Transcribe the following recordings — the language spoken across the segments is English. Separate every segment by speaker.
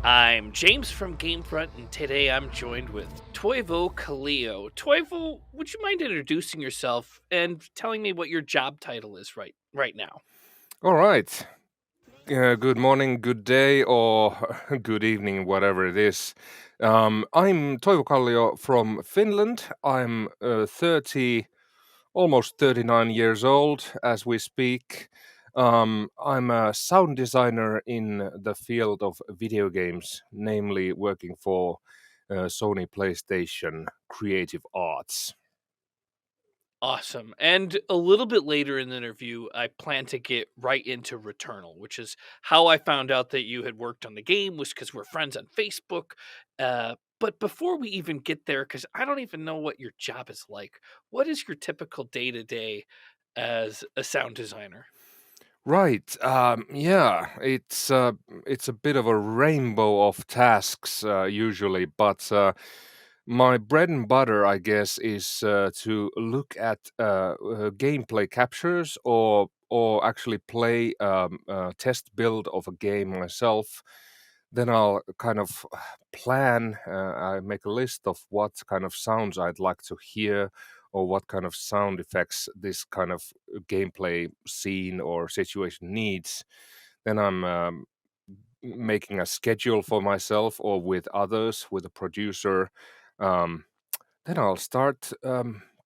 Speaker 1: I'm James from GameFront, and today I'm joined with Toivo Kallio. Toivo, would you mind introducing yourself and telling me what your job title is right now?
Speaker 2: All right. Good morning, good day, or good evening, whatever it is. I'm Toivo Kallio from Finland. I'm 30, almost 39 years old as we speak. I'm a sound designer in the field of video games, namely working for Sony PlayStation Creative Arts.
Speaker 1: Awesome. And a little bit later in the interview, I plan to get right into Returnal, which is how I found out that you had worked on the game was because we're friends on Facebook. But before we even get there, because I don't even know what your job is like, what is your typical day to day as a sound designer?
Speaker 2: Right. Yeah, it's a bit of a rainbow of tasks usually, but my bread and butter, I guess, is to look at gameplay captures or actually play test build of a game myself. Then I'll kind of plan. I make a list of what kind of sounds I'd like to hear or what kind of sound effects this kind of gameplay scene or situation needs. Then I'm making a schedule for myself or with others, with a producer. Um, then I'll start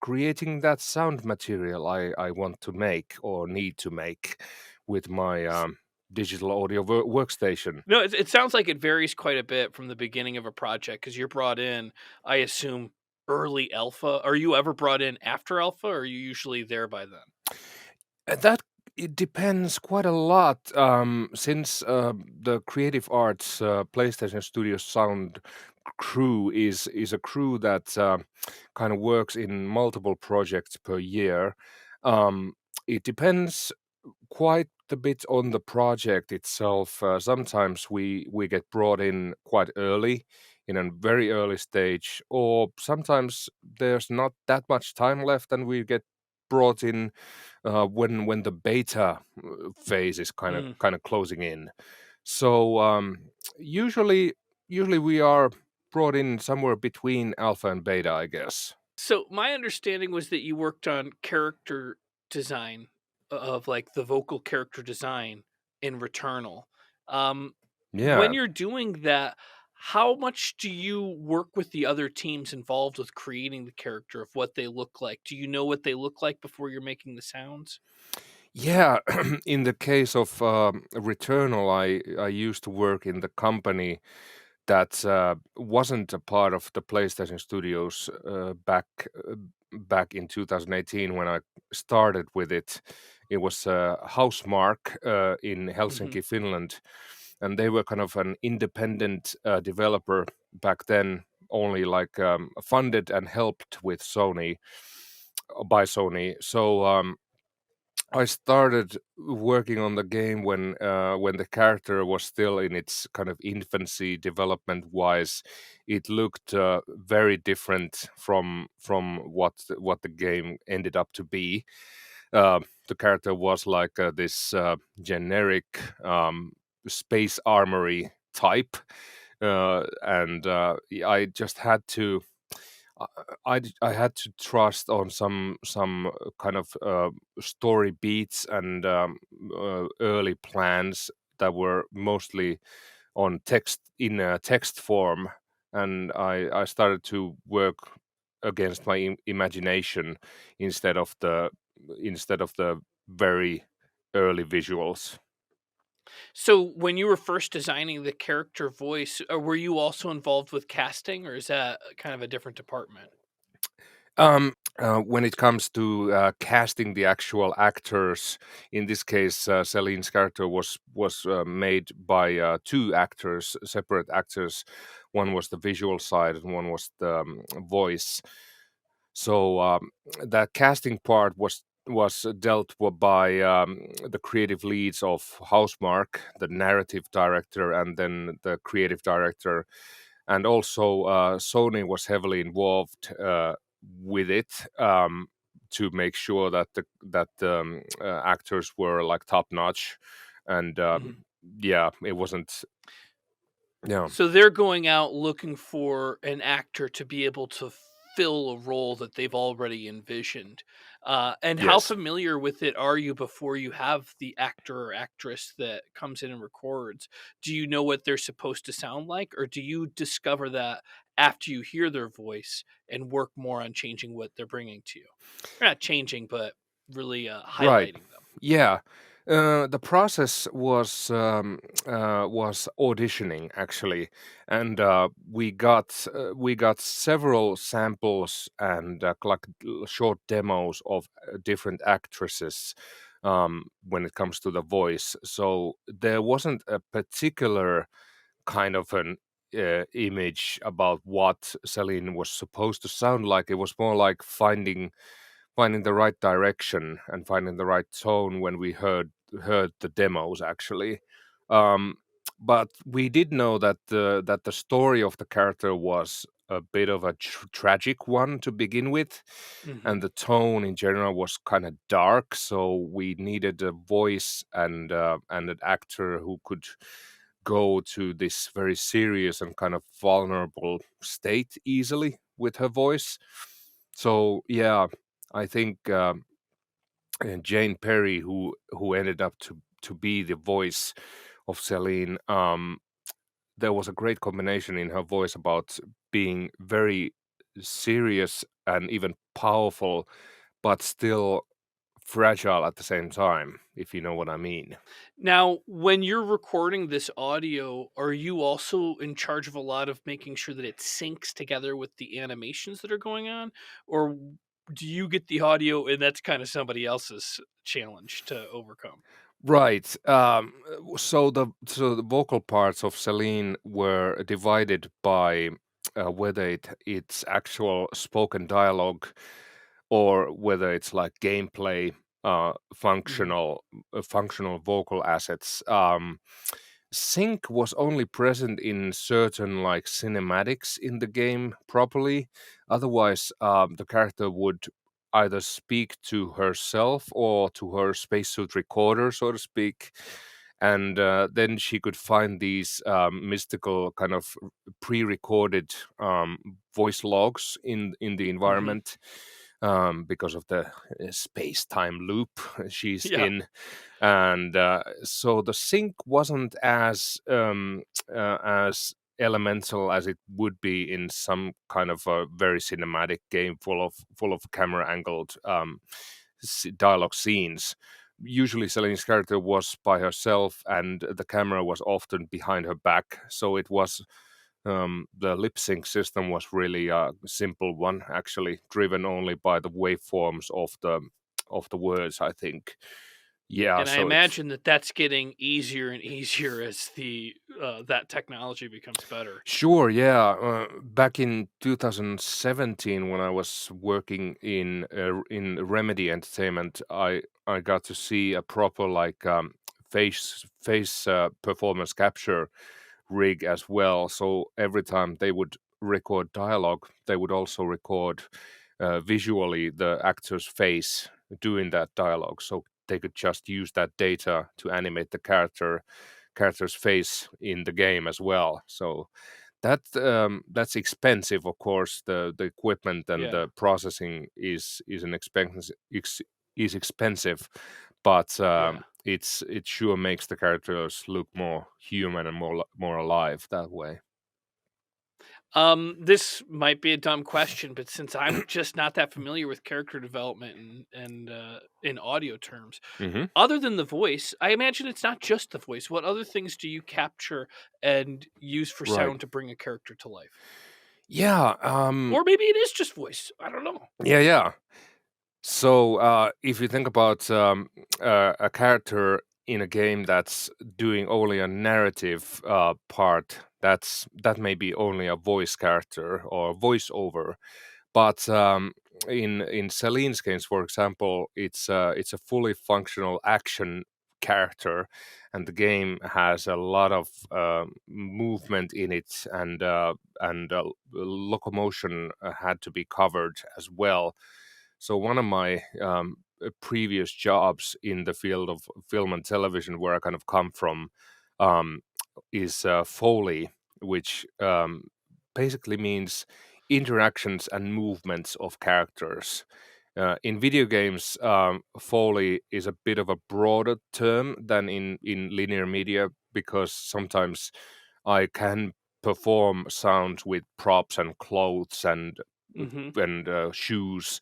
Speaker 2: creating that sound material I want to make or need to make with my digital audio workstation.
Speaker 1: No, it sounds like it varies quite a bit from the beginning of a project because you're brought in, I assume, early alpha. Are you ever brought in after alpha, or are you usually there by then?
Speaker 2: That it depends quite a lot, since the Creative Arts PlayStation Studio Sound crew is a crew that kind of works in multiple projects per year. Um, it depends quite a bit on the project itself. Sometimes we get brought in quite early, in a very early stage, or sometimes there's not that much time left, and we get brought in when the beta phase is
Speaker 1: Mm.
Speaker 2: kind of closing in. So usually usually we are brought in somewhere between alpha and beta, I guess.
Speaker 1: So my understanding was that you worked on character design of like the vocal character design in Returnal. When
Speaker 2: Yeah.
Speaker 1: you're doing that, how much do you work with the other teams involved with creating the character of what they look like? Do you know what they look like before you're making the sounds?
Speaker 2: Yeah, in the case of Returnal, I used to work in the company that wasn't a part of the PlayStation Studios back in 2018 when I started with it. It was Housemark in
Speaker 1: Hmm.
Speaker 2: Helsinki, Finland, and they were kind of an independent developer back then, only like funded and helped with Sony by Sony. So. I started working on the game when the character was still in its kind of infancy development wise. It looked very different from what the game ended up to be. The character was like this generic space armory type, and I just had to I I had to trust on some kind of story beats and early plans that were mostly on text in text form, and I started to work against my imagination instead of the very early visuals.
Speaker 1: So when you were first designing the character voice, were you also involved with casting, or is that kind of a different department?
Speaker 2: When it comes to casting the actual actors, in this case, Celine's character was made by two actors, separate actors. One was the visual side, and one was the voice. So that casting part was dealt by the creative leads of Housemark, the narrative director, and then the creative director, and also Sony was heavily involved with it to make sure that the actors were like top notch, and
Speaker 1: Mhm.
Speaker 2: yeah, it wasn't. Yeah.
Speaker 1: So they're going out looking for an actor to be able to fill a role that they've already envisioned. And how
Speaker 2: Yes.
Speaker 1: familiar with it are you before you have the actor or actress that comes in and records? Do you know what they're supposed to sound like, or do you discover that after you hear their voice and work more on changing what they're bringing to you? Or not changing, but really
Speaker 2: Right.
Speaker 1: highlighting them.
Speaker 2: Yeah. The process was auditioning actually, and we got several samples and like short demos of different actresses when it comes to the voice. So there wasn't a particular kind of an image about what Celine was supposed to sound like. It was more like finding the right direction and finding the right tone when we heard the demos actually. Um, but we did know that the story of the character was a bit of a tragic one to begin with, and
Speaker 1: Hmm.
Speaker 2: the tone in general was kind of dark. So we needed a voice and an actor who could go to this very serious and kind of vulnerable state easily with her voice. So yeah, I think Jane Perry, who ended up to be the voice of Celine, there was a great combination in her voice about being very serious and even powerful, but still fragile at the same time, if you know what I mean.
Speaker 1: Now, when you're recording this audio, are you also in charge of a lot of making sure that it syncs together with the animations that are going on? Or do you get the audio and that's kind of somebody else's challenge to overcome?
Speaker 2: Right. So the vocal parts of Celine were divided by whether it's actual spoken dialogue or whether it's like gameplay,
Speaker 1: Mhm.
Speaker 2: functional vocal assets. Sync was only present in certain like cinematics in the game properly. Otherwise, the character would either speak to herself or to her spacesuit recorder, so to speak. And then she could find these mystical kind of pre-recorded voice logs in the
Speaker 1: Mhm.
Speaker 2: environment because of the space-time loop she's
Speaker 1: Yeah.
Speaker 2: in, and so the sync wasn't as elemental as it would be in some kind of a very cinematic game full of camera angled dialogue scenes. Usually, Celine's character was by herself, and the camera was often behind her back. So it was the lip sync system was really a simple one, actually, driven only by the waveforms of the words. I think. Yeah.
Speaker 1: And I
Speaker 2: So it's
Speaker 1: imagine that that's getting easier and easier as the that technology becomes better.
Speaker 2: sure. Yeah. Back in 2017, when I was working in Remedy Entertainment, I got to see a proper like face performance capture rig as well. So every time they would record dialogue, they would also record visually the actor's face doing that dialogue. So they could just use that data to animate the character's face in the game as well. So that's expensive, of course. The equipment and
Speaker 1: Yeah.
Speaker 2: the processing is an is expensive, but
Speaker 1: Yeah.
Speaker 2: it sure makes the characters look more human and more alive that way.
Speaker 1: This might be a dumb question, but since I'm just not that familiar with character development and in audio terms,
Speaker 2: Hmm.
Speaker 1: other than the voice, I imagine it's not just the voice. What other things do you capture and use for
Speaker 2: Right.
Speaker 1: sound to bring a character to life?
Speaker 2: Yeah.
Speaker 1: Or maybe it is just voice. I don't know.
Speaker 2: Yeah. Yeah. So, if you think about a character in a game that's doing only a narrative part, that may be only a voice character or voiceover. But in Celine's games, for example, it's a fully functional action character, and the game has a lot of movement in it, and locomotion had to be covered as well. So one of my previous jobs in the field of film and television, where I kind of come from, um, is Foley. which basically means interactions and movements of characters. In video games, Foley is a bit of a broader term than in linear media, because sometimes I can perform sounds with props and clothes
Speaker 1: Hmm.
Speaker 2: and shoes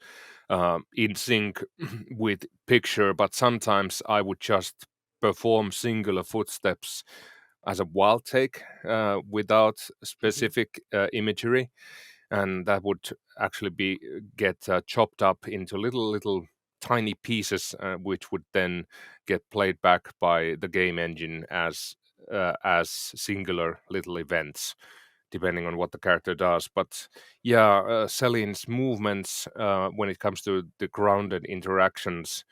Speaker 2: in sync with picture, but sometimes I would just perform singular footsteps as a wild take without
Speaker 1: Hmm.
Speaker 2: specific imagery, and that would actually be get chopped up into little tiny pieces, which would then get played back by the game engine as singular little events, depending on what the character does. But yeah, Celine's movements when it comes to the grounded interactions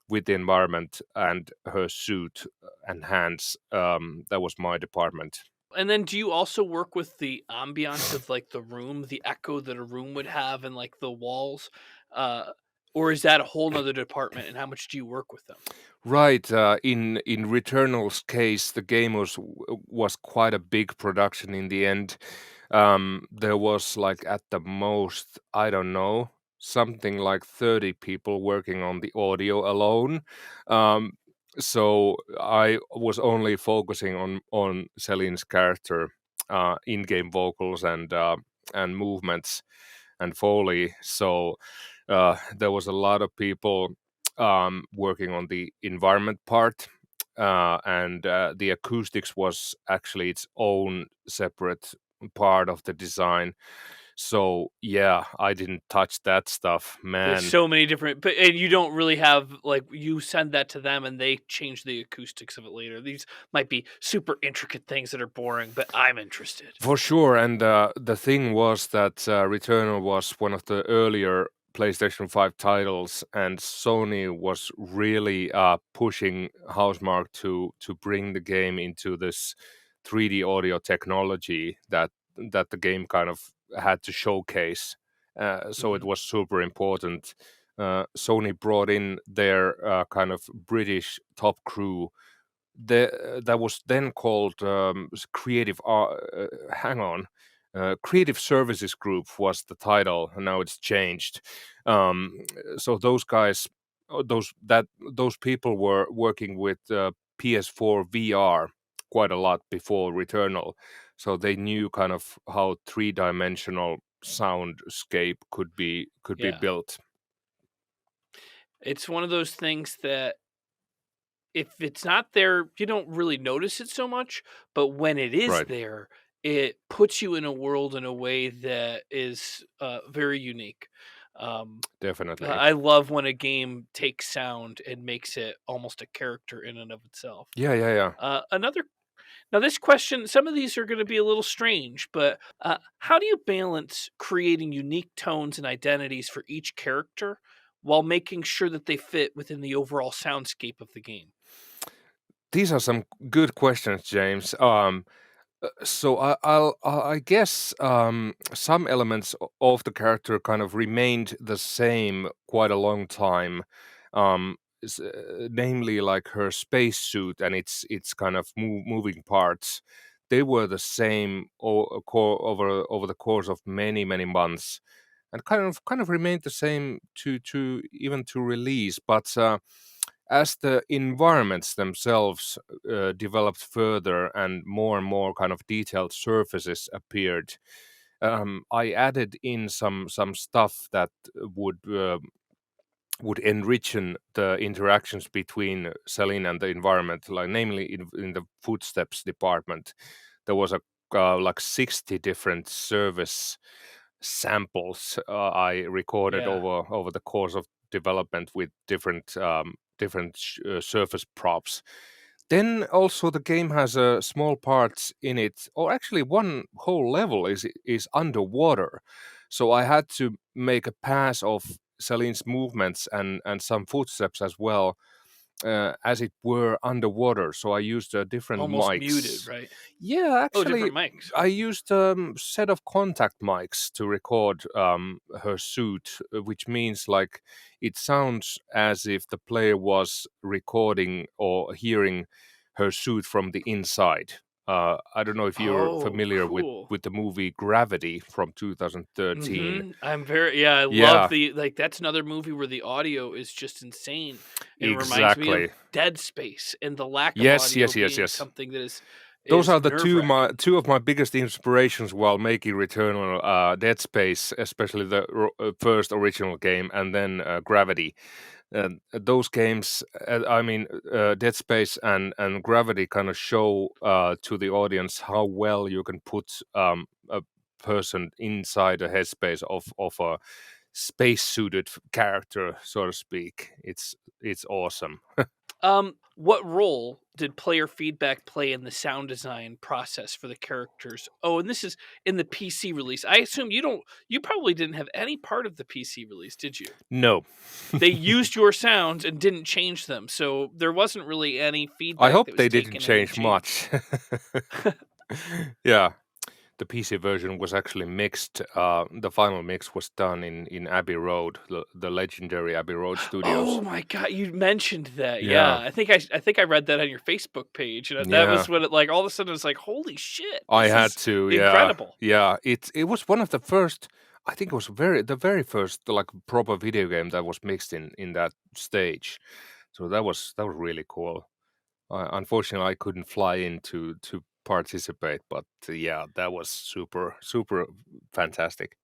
Speaker 2: with the environment and her suit and hands, that was my department.
Speaker 1: And then do you also work with the ambiance of, like, the room, the echo that a room would have and, like, the walls? Uh, or is that a whole nother department, and how much do you work with them?
Speaker 2: Right. In Returnal's case, the game was quite a big production in the end. There was like at the most, I don't know, something like 30 people working on the audio alone. Um, so I was only focusing on Celine's character, in-game vocals and movements and Foley. So there was a lot of people working on the environment part, and the acoustics was actually its own separate part of the design. So yeah, I didn't touch that stuff,
Speaker 1: There's
Speaker 2: man.
Speaker 1: so many different, but and you don't really have, like, you send that to them and they change the acoustics of it later. These might be super intricate things that are boring, but I'm interested.
Speaker 2: For sure, and the thing was that Returnal was one of the earlier PlayStation 5 titles, and Sony was really pushing Housemarque to bring the game into this 3D audio technology that the game kind of had to showcase. So it
Speaker 1: Mhm.
Speaker 2: was super important. Sony brought in their kind of British top crew that was then called Creative. Hang on, Creative Services Group was the title, and now it's changed. Um, so those guys, those people were working with PS4 VR quite a lot before Returnal, so they knew kind of how three-dimensional soundscape could be
Speaker 1: Yeah.
Speaker 2: built.
Speaker 1: It's one of those things that if it's not there, you don't really notice it so much, but when it is
Speaker 2: Right,
Speaker 1: there, it puts you in a world in a way that is, very unique. Um,
Speaker 2: definitely.
Speaker 1: I love when a game takes sound and makes it almost a character in and of itself.
Speaker 2: Yeah, yeah, yeah.
Speaker 1: Another Now, this question, some of these are going to be a little strange, but how do you balance creating unique tones and identities for each character while making sure that they fit within the overall soundscape of the game?
Speaker 2: These are some good questions, James. So I guess some elements of the character kind of remained the same quite a long time. Namely, like her spacesuit and its kind of moving parts. They were the same over the course of many months, and kind of remained the same to even to release. But as the environments themselves developed further and more kind of detailed surfaces appeared, I added in some stuff that would would enrichen the interactions between Selene and the environment, like namely in the footsteps department. There was a like 60 different service samples I recorded
Speaker 1: Yeah,
Speaker 2: over the course of development with different surface props. Then also the game has small parts in it, or actually one whole level is underwater. So I had to make a pass of Celine's movements and some footsteps as well, as it were underwater. So I used different
Speaker 1: almost muted,
Speaker 2: mics.
Speaker 1: right?
Speaker 2: Yeah,
Speaker 1: Oh,
Speaker 2: actually,
Speaker 1: different mics.
Speaker 2: I used set of contact mics to record her suit, which means like it sounds as if the player was recording or hearing her suit from the inside. I don't know if you're
Speaker 1: Oh,
Speaker 2: familiar
Speaker 1: cool.
Speaker 2: with the movie Gravity from 2013.
Speaker 1: Mhm. I'm very yeah, I love
Speaker 2: Yeah,
Speaker 1: the like, that's another movie where the audio is just insane, and it reminds me of
Speaker 2: exactly.
Speaker 1: Dead Space and the lack of
Speaker 2: Yes,
Speaker 1: audio
Speaker 2: yes, yes,
Speaker 1: being
Speaker 2: yes.
Speaker 1: something that
Speaker 2: Those
Speaker 1: is
Speaker 2: are the
Speaker 1: nerve-wracking.
Speaker 2: two of my biggest inspirations while making Returnal, Dead Space, especially the first original game, and then Gravity. Those games, I mean, Dead Space and Gravity, kind of show to the audience how well you can put a person inside a headspace of a space suited character, so to speak. It's awesome.
Speaker 1: What role did player feedback play in the sound design process for the characters? Oh, and this is in the PC release. I assume you probably didn't have any part of the PC release, did you?
Speaker 2: No.
Speaker 1: They used your sounds and didn't change them, so there wasn't really any
Speaker 2: I
Speaker 1: feedback
Speaker 2: hope
Speaker 1: that was
Speaker 2: they didn't
Speaker 1: taken in and
Speaker 2: change
Speaker 1: changed.
Speaker 2: much. Yeah, the PC version was actually mixed. The final mix was done in Abbey Road, the legendary Abbey Road
Speaker 1: Oh
Speaker 2: Studios.
Speaker 1: my god, you mentioned that, yeah.
Speaker 2: Yeah,
Speaker 1: I think I read that on your Facebook page, and that
Speaker 2: yeah.
Speaker 1: was when it, like, all of a sudden, it was like, "Holy shit,
Speaker 2: I
Speaker 1: this
Speaker 2: had
Speaker 1: is
Speaker 2: to. Yeah,
Speaker 1: incredible."
Speaker 2: yeah. It was one of the first. I think it was the very first like proper video game that was mixed in that stage. So that was really cool. Unfortunately, I couldn't fly in to participate, but yeah, that was super fantastic.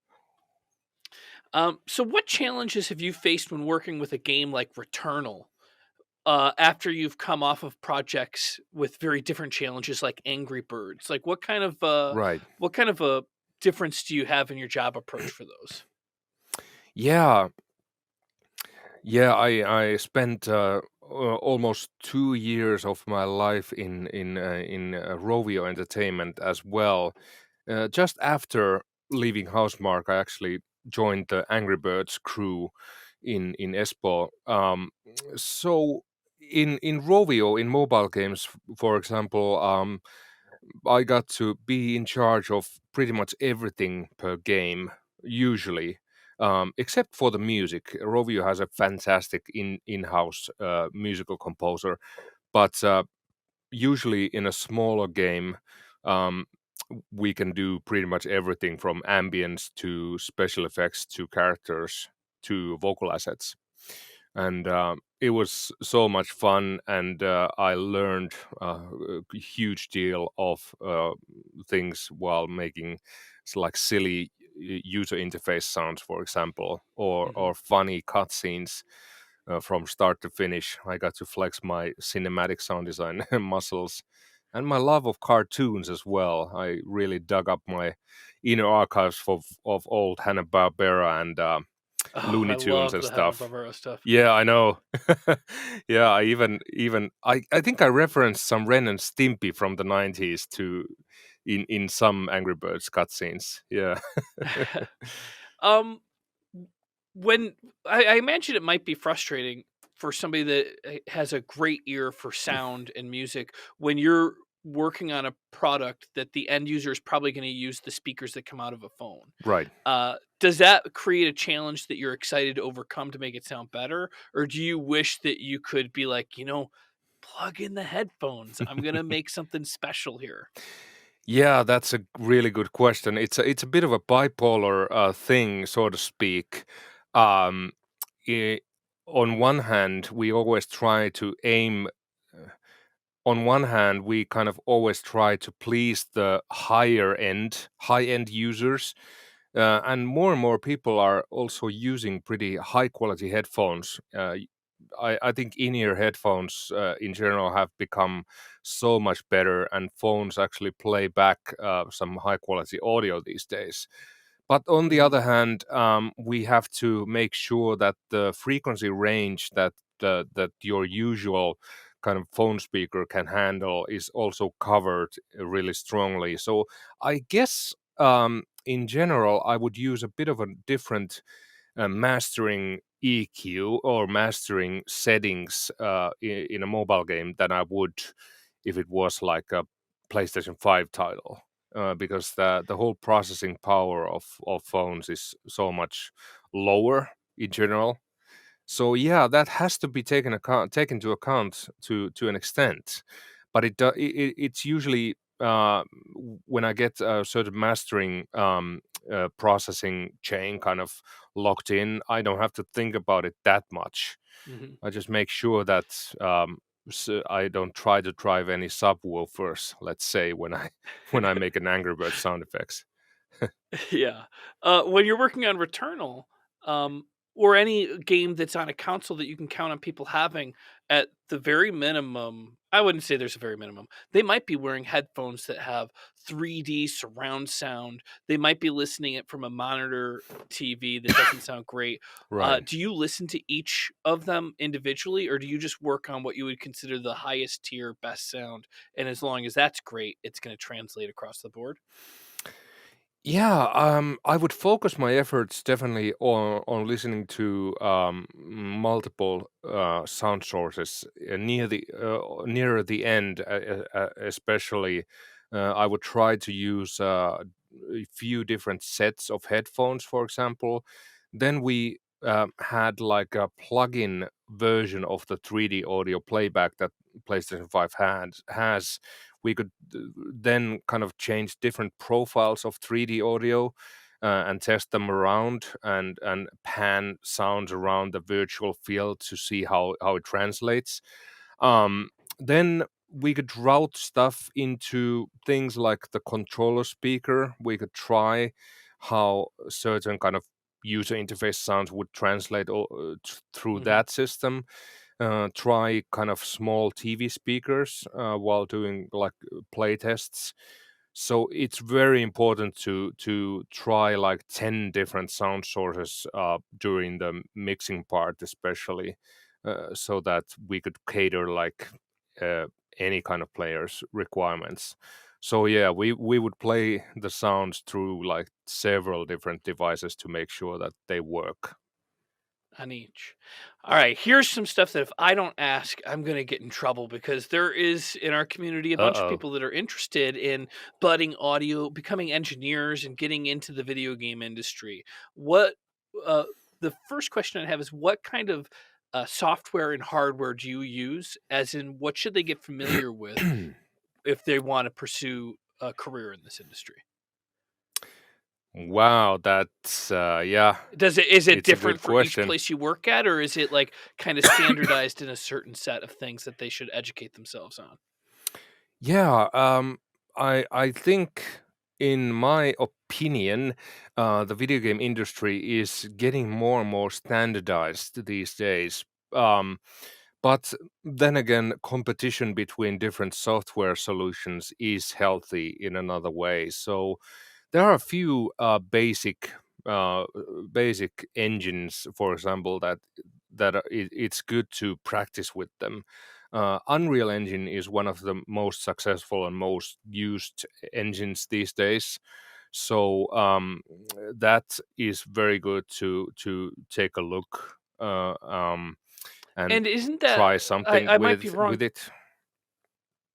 Speaker 1: So what challenges have you faced when working with a game like Returnal, after you've come off of projects with very different challenges like Angry Birds? Like,
Speaker 2: Right.
Speaker 1: what kind of a difference do you have in your job approach for those?
Speaker 2: Yeah, yeah. I spent almost 2 years of my life in Rovio Entertainment as well. Just after leaving Housemark, I actually joined the Angry Birds crew in Espoo. So in Rovio, in mobile games, for example, I got to be in charge of pretty much everything per game, usually, except for the music. Rovio has a fantastic in-house musical composer, but usually in a smaller game, um, we can do pretty much everything from ambience to special effects to characters to vocal assets. And it was so much fun, and I learned a huge deal of things while making like silly user interface sounds, for example,
Speaker 1: Mhm.
Speaker 2: or funny cutscenes from start to finish. I got to flex my cinematic sound design muscles and my love of cartoons as well. I really dug up my inner archives of old Hanna-Barbera and
Speaker 1: Oh, I
Speaker 2: Looney Tunes
Speaker 1: love
Speaker 2: and
Speaker 1: the
Speaker 2: stuff.
Speaker 1: Hanna-Barbera stuff.
Speaker 2: Yeah, I know. Yeah, I even I think I referenced some Ren and Stimpy from the 90s to in some Angry Birds cutscenes. Yeah.
Speaker 1: Um, when I imagine it might be frustrating for somebody that has a great ear for sound and music when you're working on a product that the end user is probably going to use the speakers that come out of a phone.
Speaker 2: Right.
Speaker 1: Does that create a challenge that you're excited to overcome to make it sound better, or do you wish that you could be like, plug in the headphones? I'm gonna make something special here.
Speaker 2: Yeah, that's a really good question. It's a bit of a bipolar thing, so to speak. Um, i on one hand, we always try to aim. On one hand, we kind of always try to please the high end users, and more people are also using pretty high quality headphones. I think in-ear headphones in general have become so much better, and phones actually play back some high quality audio these days. But on the
Speaker 1: Mhm.
Speaker 2: other hand, we have to make sure that the frequency range that your usual kind of phone speaker can handle is also covered really strongly. So I guess in general, I would use a bit of a different mastering EQ or mastering settings in a mobile game than I would if it was like a PlayStation 5 title. Because the whole processing power of phones is so much lower in general. So yeah, that has to be taken into account to an extent, but it's usually when I get a certain mastering processing chain kind of locked in, I don't have to think about it that much.
Speaker 1: Mhm.
Speaker 2: I just make sure that I don't try to drive any subwoofers, let's say, when I when I make an Angry Bird sound effects.
Speaker 1: Yeah. When you're working on Returnal, um, or any game that's on a console that you can count on people having, at the very minimum, I wouldn't say there's a very minimum. They might be wearing headphones that have 3D surround sound. They might be listening it from a monitor TV that doesn't sound great.
Speaker 2: Right.
Speaker 1: Do you listen to each of them individually, or do you just work on what you would consider the highest tier, best sound? And as long as that's great, it's going to translate across the board.
Speaker 2: Yeah, I would focus my efforts definitely on listening to multiple sound sources nearer the end, especially. I would try to use a few different sets of headphones, for example. Then we had like a plug-in version of the 3D audio playback that PlayStation 5 has. We could then kind of change different profiles of 3D audio and test them around and pan sounds around the virtual field to see how it translates. Um, then we could route stuff into things like the controller speaker. We could try how certain kind of user interface sounds would translate through
Speaker 1: Mhm.
Speaker 2: that system. Try kind of small TV speakers while doing like play tests. So it's very important to try like 10 different sound sources during the mixing part, especially, so that we could cater like uh, any kind of player's requirements. So yeah, we would play the sounds through like several different devices to make sure that they work.
Speaker 1: On each. All right, here's some stuff that if I don't ask, I'm going to get in trouble because there is in our community a
Speaker 2: Uh
Speaker 1: bunch of
Speaker 2: oh.
Speaker 1: people that are interested in budding audio, becoming engineers, and getting into the video game industry. What uh, the first question I have is what kind of software and hardware do you use? As in, what should they get familiar with if they want to pursue a career in this industry?
Speaker 2: Wow, that's yeah,
Speaker 1: Does it is it
Speaker 2: it's a good
Speaker 1: different for each
Speaker 2: question.
Speaker 1: place you work at, or is it, like, kinda standardized in a certain set of things that they should educate themselves on?
Speaker 2: Yeah, I think, in my opinion, the video game industry is getting more and more standardized these days. Um, but then again, competition between different software solutions is healthy in another way. So there are a few uh, basic engines, for example, it's good to practice with them. Unreal Engine is one of the most successful and most used engines these days. So that is very good to take a look and
Speaker 1: And isn't that
Speaker 2: try something
Speaker 1: I might be
Speaker 2: with
Speaker 1: wrong,
Speaker 2: it.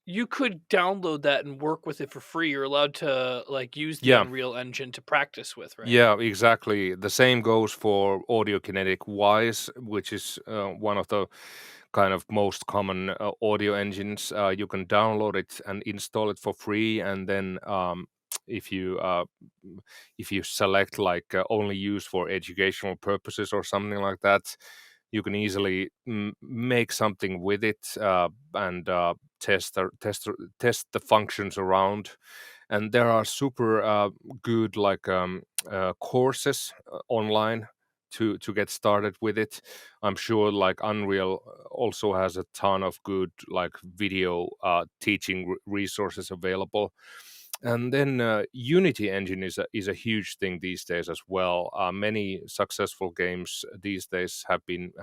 Speaker 1: you could download that and work with it for free, you're allowed to, like, use the
Speaker 2: Yeah,
Speaker 1: Unreal Engine to practice with, right?
Speaker 2: yeah, exactly. The same goes for Audio Kinetic Wise, which is one of the kind of most common audio engines. You can download it and install it for free, and then if you uh, if you select like only use for educational purposes or something like that, you can easily make something with it and test the functions around. And there are super good like courses online to get started with it. I'm sure like Unreal also has a ton of good like video teaching resources available. And then Unity engine is a huge thing these days as well. Many successful games these days have been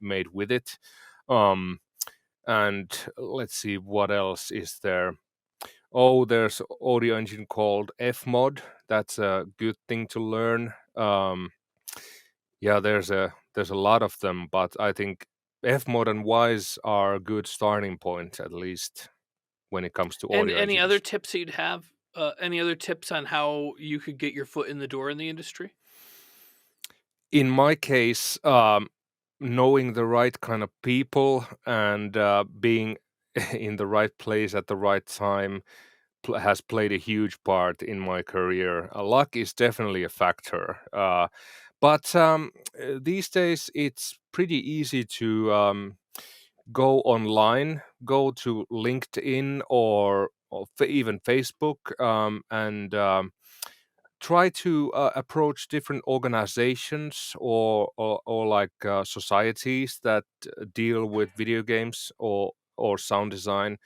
Speaker 2: made with it. Um, and let's see what else is there. Oh, there's audio engine called Fmod. That's a good thing to learn. Yeah, there's a lot of them, but I think Fmod and Wise are a good starting point, at least when it comes to
Speaker 1: And
Speaker 2: audio
Speaker 1: any other
Speaker 2: engines.
Speaker 1: tips that you'd have? Any other tips on how you could get your foot in the door in the industry?
Speaker 2: In my case, knowing the right kind of people and being in the right place at the right time, has played a huge part in my career. Luck is definitely a factor. But these days, it's pretty easy to go online, go to LinkedIn or even Facebook, and try to approach different organizations or like societies that deal with video games or sound design.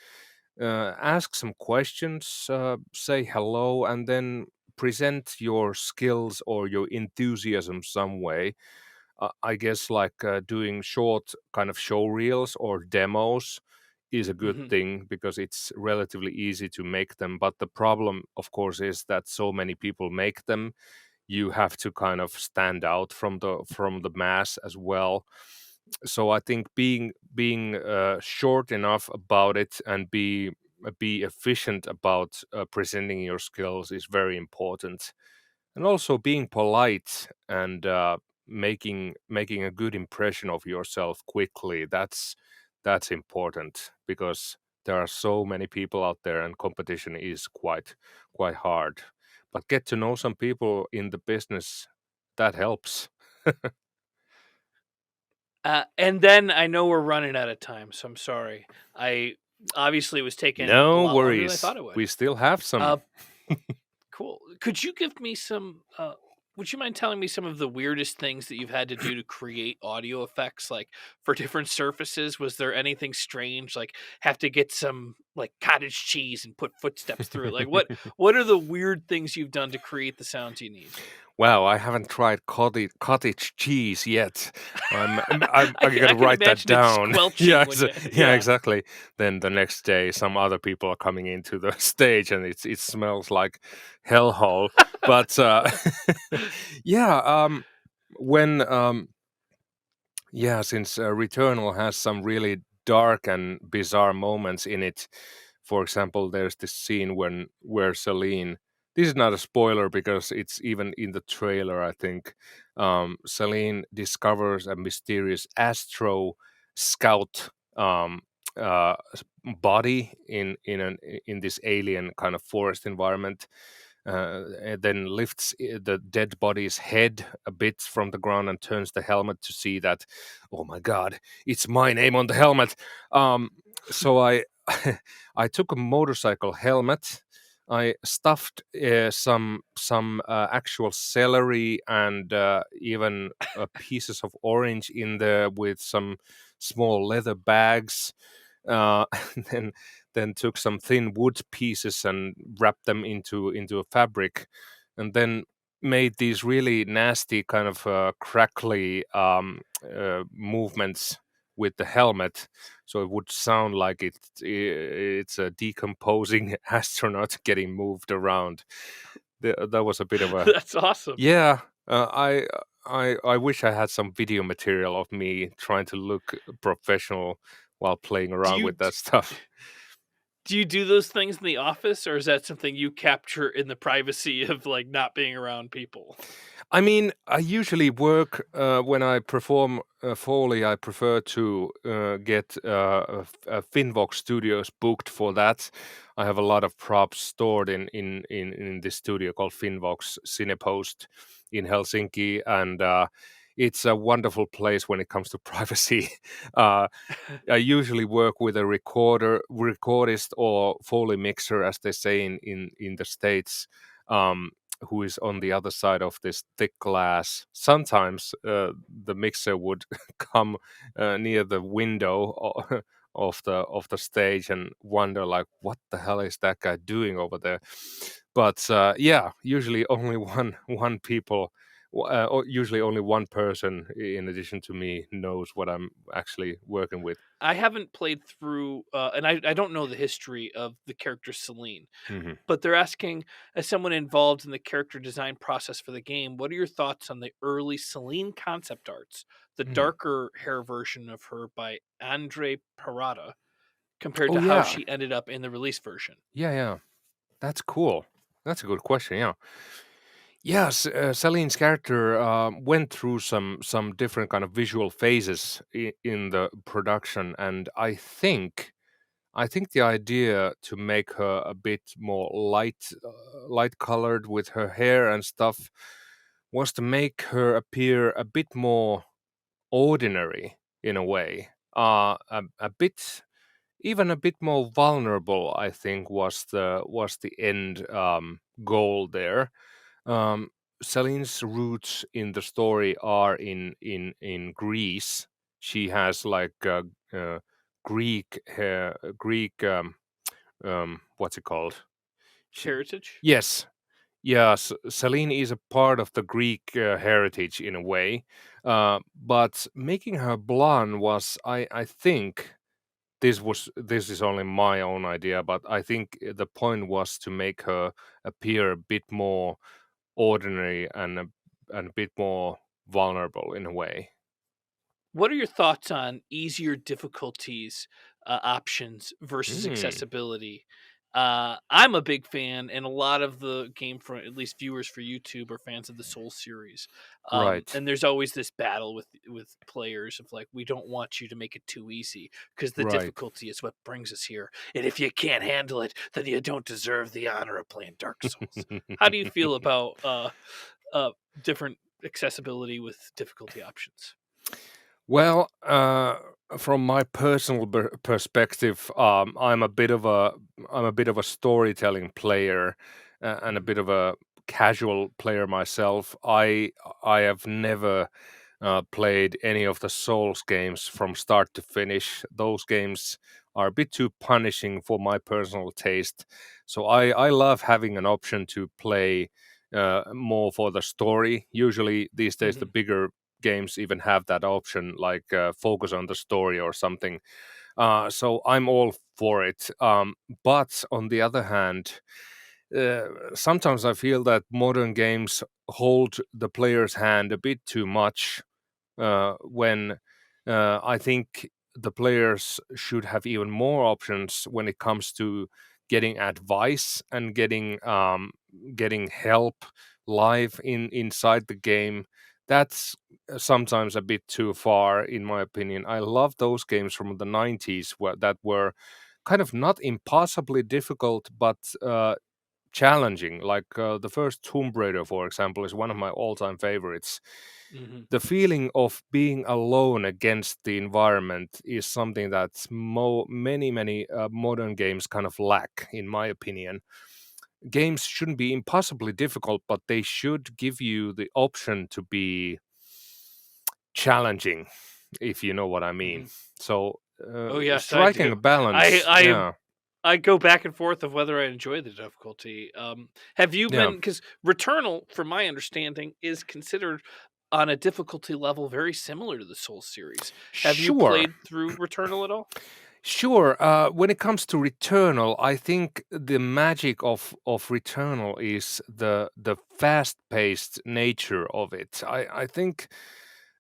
Speaker 2: Ask some questions, say hello, and then present your skills or your enthusiasm some way. I guess like doing short kind of show reels or demos is a good
Speaker 1: Mhm.
Speaker 2: thing because it's relatively easy to make them. But the problem, of course, is that so many people make them. You have to kind of stand out from the mass as well. So I think being short enough about it and be efficient about presenting your skills is very important, and also being polite and making a good impression of yourself quickly. That's important because there are so many people out there and competition is quite hard, but get to know some people in the business, that helps.
Speaker 1: And then I know we're running out of time, so I'm sorry. I obviously was taking a
Speaker 2: No
Speaker 1: lot longer than I thought
Speaker 2: worries,
Speaker 1: it would.
Speaker 2: we still have some.
Speaker 1: Uh, cool. Could you give me some? Would you mind telling me some of the weirdest things that you've had to do to create audio effects, like for different surfaces? Was there anything strange, like have to get some like cottage cheese and put footsteps through it? Like what are the weird things you've done to create the sounds you need?
Speaker 2: Wow, I haven't tried cottage cheese yet. I
Speaker 1: I
Speaker 2: gotta
Speaker 1: can
Speaker 2: write that
Speaker 1: imagine it
Speaker 2: down. Yeah,
Speaker 1: squelching when you
Speaker 2: yeah,
Speaker 1: yeah.
Speaker 2: exactly. Then the next day, some other people are coming into the stage, and it smells like hellhole. But yeah, when yeah, since Returnal has some really dark and bizarre moments in it. For example, there's this scene where Selene. This is not a spoiler because it's even in the trailer. I think Selene discovers a mysterious astro scout body in this alien kind of forest environment, and then lifts the dead body's head a bit from the ground and turns the helmet to see that, oh my god, it's my name on the helmet. So I I took a motorcycle helmet. I stuffed some actual celery and even pieces of orange in there with some small leather bags. And then took some thin wood pieces and wrapped them into a fabric, and then made these really nasty kind of crackly movements with the helmet, so it would sound like it's a decomposing astronaut getting moved around. That was a bit of a
Speaker 1: That's awesome.
Speaker 2: yeah. I wish I had some video material of me trying to look professional while playing
Speaker 1: Do
Speaker 2: around
Speaker 1: you
Speaker 2: with that stuff.
Speaker 1: do you do those things in the office, or is that something you capture in the privacy of, like, not being around people?
Speaker 2: I mean, I usually work when I perform Foley. I prefer to get Finvox Studios booked for that. I have a lot of props stored in this studio called Finvox Cinepost in Helsinki, and it's a wonderful place when it comes to privacy. uh, I usually work with a recordist, or Foley mixer, as they say in the States, who is on the other side of this thick glass. Sometimes the mixer would come near the window of the stage and wonder like, what the hell is that guy doing over there? But yeah, usually only one people. Or usually only one person in addition to me knows what I'm actually working with.
Speaker 1: I haven't played through, and I don't know the history of the character Selene,
Speaker 2: Mhm.
Speaker 1: but they're asking, as someone involved in the character design process for the game, what are your thoughts on the early Selene concept arts, the
Speaker 2: Mm.
Speaker 1: darker hair version of her by Andre Parada, compared
Speaker 2: Oh
Speaker 1: to how
Speaker 2: yeah,
Speaker 1: she ended up in the release version?
Speaker 2: yeah. That's cool. That's a good question. Yeah. Yes, Celine's character went through some different kind of visual phases in the production, and I think I think the idea to make her a bit more light colored with her hair and stuff was to make her appear a bit more ordinary in a way. A bit, even a bit more vulnerable. I think was the end goal there. Um, Celine's roots in the story are in Greece. She has like Greek what's it called?
Speaker 1: Heritage?
Speaker 2: Yes, yes. Selene is a part of the Greek heritage in a way, but making her blonde was, I think, this is only my own idea, but I think the point was to make her appear a bit more ordinary and a bit more vulnerable in a way.
Speaker 1: What are your thoughts on easier difficulties options versus
Speaker 2: Mm,
Speaker 1: accessibility? I'm a big fan, and a lot of the game for at least viewers for YouTube are fans of the Soul series.
Speaker 2: right,
Speaker 1: And there's always this battle with players of like, we don't want you to make it too easy because the
Speaker 2: right.
Speaker 1: difficulty is what brings us here, and if you can't handle it, then you don't deserve the honor of playing Dark Souls. How do you feel about uh, different accessibility with difficulty options?
Speaker 2: Well, from my personal perspective, I'm a bit of a storytelling player and a
Speaker 1: Mhm.
Speaker 2: bit of a casual player myself. I have never played any of the Souls games from start to finish. Those games are a bit too punishing for my personal taste. So I love having an option to play more for the story. Usually these days, the
Speaker 1: Mhm.
Speaker 2: bigger games even have that option, like focus on the story or something. So I'm all for it. But on the other hand, uh, sometimes I feel that modern games hold the player's hand a bit too much when I think the players should have even more options when it comes to getting advice and getting help live inside the game. That's sometimes a bit too far, in my opinion. I love those games from the 90s that were kind of not impossibly difficult, but challenging. Like the first Tomb Raider, for example, is one of my all-time favorites.
Speaker 1: Mhm.
Speaker 2: The feeling of being alone against the environment is something that many modern games kind of lack, in my opinion. Games shouldn't be impossibly difficult, but they should give you the option to be challenging, if you know what I mean.
Speaker 1: Mhm.
Speaker 2: So
Speaker 1: Oh, yes, I
Speaker 2: striking a
Speaker 1: do. I
Speaker 2: balance,
Speaker 1: I
Speaker 2: yeah,
Speaker 1: I go back and forth of whether I enjoy the difficulty. Have you
Speaker 2: yeah,
Speaker 1: been, because Returnal, from my understanding, is considered on a difficulty level very similar to the Souls series. Have you
Speaker 2: sure.
Speaker 1: played through Returnal at all?
Speaker 2: Sure. When it comes to Returnal, I think the magic of Returnal is the fast paced nature of it. I think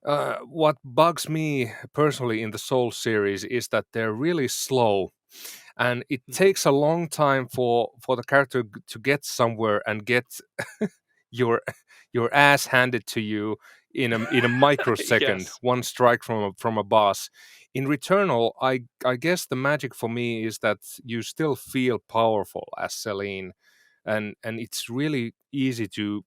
Speaker 2: what bugs me personally in the Soul series is that they're really slow, and it
Speaker 1: Mhm.
Speaker 2: takes a long time for the character to get somewhere and get your your ass handed to you in a microsecond,
Speaker 1: Yes.
Speaker 2: one strike from a boss. In Returnal, I guess the magic for me is that you still feel powerful as Selene, and it's really easy to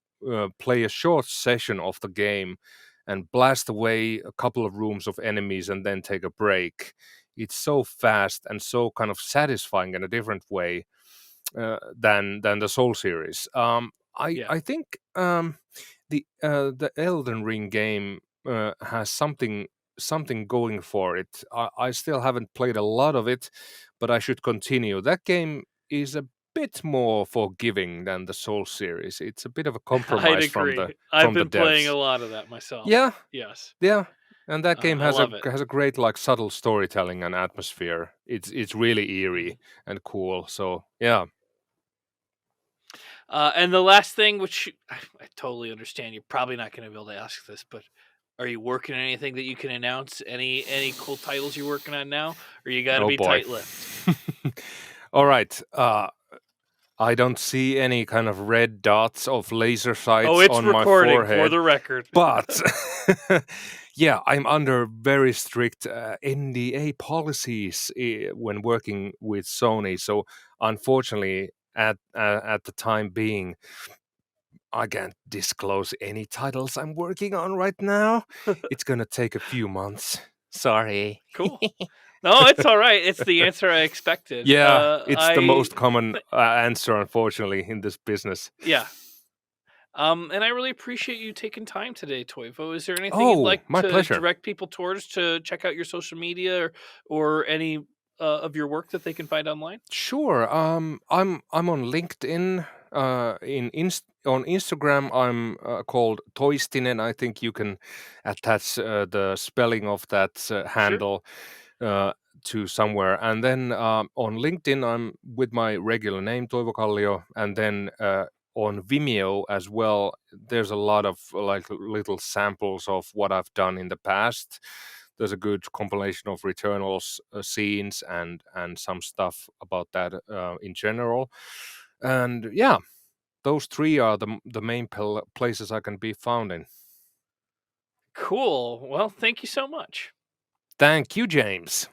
Speaker 2: play a short session of the game and blast away a couple of rooms of enemies and then take a break. It's so fast and so kind of satisfying in a different way than the Soul series.
Speaker 1: Yeah.
Speaker 2: I think the Elden Ring game has something going for it. I still haven't played a lot of it, but I should continue. That game is a bit more forgiving than the Soul series. It's a bit of a
Speaker 1: I'd
Speaker 2: compromise
Speaker 1: agree. I've
Speaker 2: from the
Speaker 1: been playing a
Speaker 2: devs.
Speaker 1: lot of that myself.
Speaker 2: Yeah,
Speaker 1: Yes.
Speaker 2: yeah. And that game
Speaker 1: I love it.
Speaker 2: has a great like subtle storytelling and atmosphere. It's really
Speaker 1: Mhm.
Speaker 2: eerie and cool. So yeah.
Speaker 1: And the last thing, which I totally understand, you're probably not going to be able to ask this, but are you working on anything that you can announce? Any cool titles you're working on now, or you got to
Speaker 2: Oh
Speaker 1: be
Speaker 2: boy.
Speaker 1: tight-lipped?
Speaker 2: All right. I don't see any kind of red dots of laser
Speaker 1: Oh,
Speaker 2: sights
Speaker 1: it's
Speaker 2: on my
Speaker 1: recording for
Speaker 2: forehead,
Speaker 1: the record.
Speaker 2: but Yeah, I'm under very strict NDA policies when working with Sony. So unfortunately, at the time being, I can't disclose any titles I'm working on right now. It's gonna take a few months. Sorry.
Speaker 1: Cool. No, it's all right. It's the answer I expected.
Speaker 2: Yeah, it's the
Speaker 1: I
Speaker 2: most common
Speaker 1: th-
Speaker 2: answer, unfortunately, in this business.
Speaker 1: yeah. And I really appreciate you taking time today, Toivo. Is there anything you'd
Speaker 2: Oh,
Speaker 1: like
Speaker 2: my
Speaker 1: to
Speaker 2: pleasure.
Speaker 1: direct people towards to check out your social media or any of your work that they can find online?
Speaker 2: Sure. I'm on LinkedIn. On Instagram, I'm called Toistinen. I think you can attach the spelling of that
Speaker 1: Sure.
Speaker 2: handle uh, to somewhere. And then on LinkedIn, I'm with my regular name, Toivo Kallio. And then on Vimeo as well, there's a lot of like little samples of what I've done in the past. There's a good compilation of Returnals scenes and some stuff about that in general. And yeah, those three are the main places I can be found in.
Speaker 1: Cool. Well, thank you so much.
Speaker 2: Thank you, James.